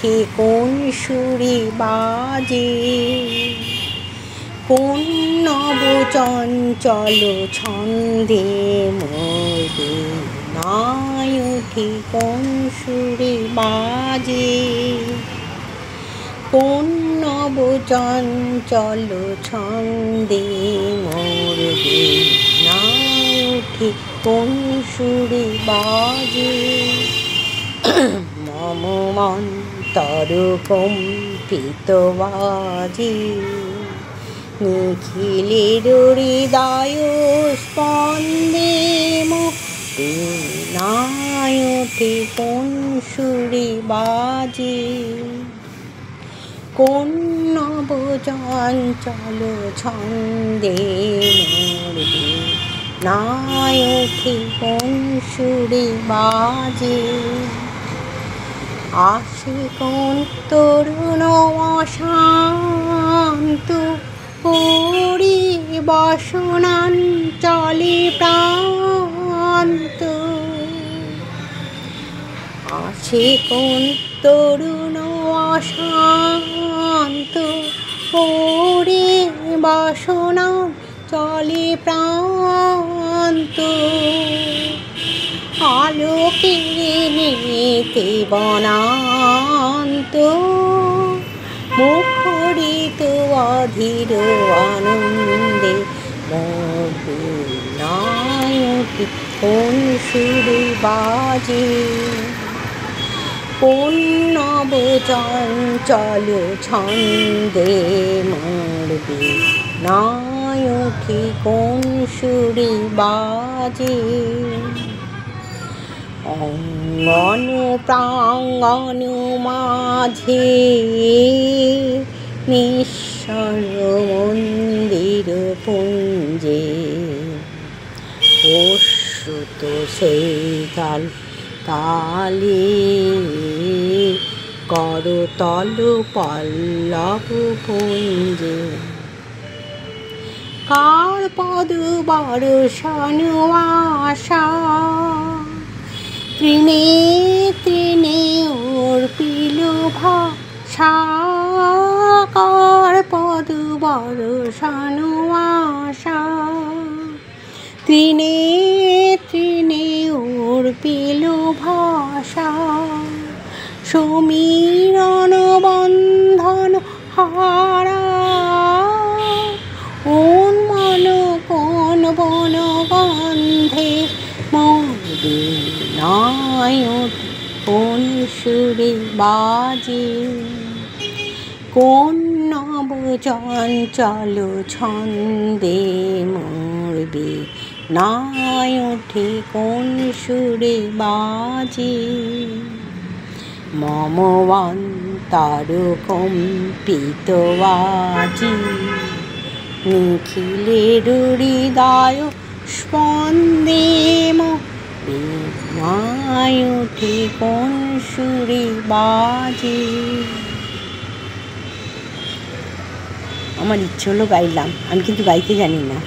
উঠে কোন সুরে বাজে, কোন নব চঞ্চল ছন্দে মোর বীণায় উঠে কোন সুরে বাজে, কোন নব চঞ্চল ছন্দে মোর বীণায় উঠে কোন সুরে বাজে। মম অন্তর কম্পিত বাজে, নিখিলের হৃদয় স্পন্দে মোর বীণায় ওঠে কোন সুরে বাজে, কোন নব চঞ্চল ছন্দে মোর বীণায় ওঠে কোন সুরে বাজে। আসে কোন তরুণ অশান্ত পরিবাসনাঞ্চলে প্রান্ত, আসে কোন তরুণ অশান্ত পরিবাসনাঞ্চলে প্রান্ত, আলোকে নেতে বনান্ত, মুখরিত অধীর আনন্দে মোর বীণায় ওঠে কোন সুরে বাজে, কোন নব চঞ্চল ছন্দে মোর বীণায় ওঠে কোন সুরে বাজে। অঙ্গন প্রাঙ্গণ মাঝে নিঃস্বর মন্দির পুঞ্জে, অশ্রুত সেই কাল কালে করতল পল্লব পুঞ্জে, কার পদ বর্ষণ আশা তৃণে তৃণে অর্পিল ভাষা, কার পদ বর্ষণ আশা তৃণে তৃণে অর্পিল ভাষা, সমীরণ বন্ধন হারা উন্মন কোন বন গন্ধে মোর বীণায় ওঠে কোন সুরে বাজে, কোন নব চঞ্চল ছন্দে মোর বীণায় ওঠে কোন সুরে বাজে। মম অন্তর কম্পিত বাজে, নিখিলের হৃদয় স্পন্দে মোর বীণায় ওঠে কোন সুরে বাজে। আমার ইচ্ছে হলো গাইলাম, আমি কিন্তু গাইতে জানি না।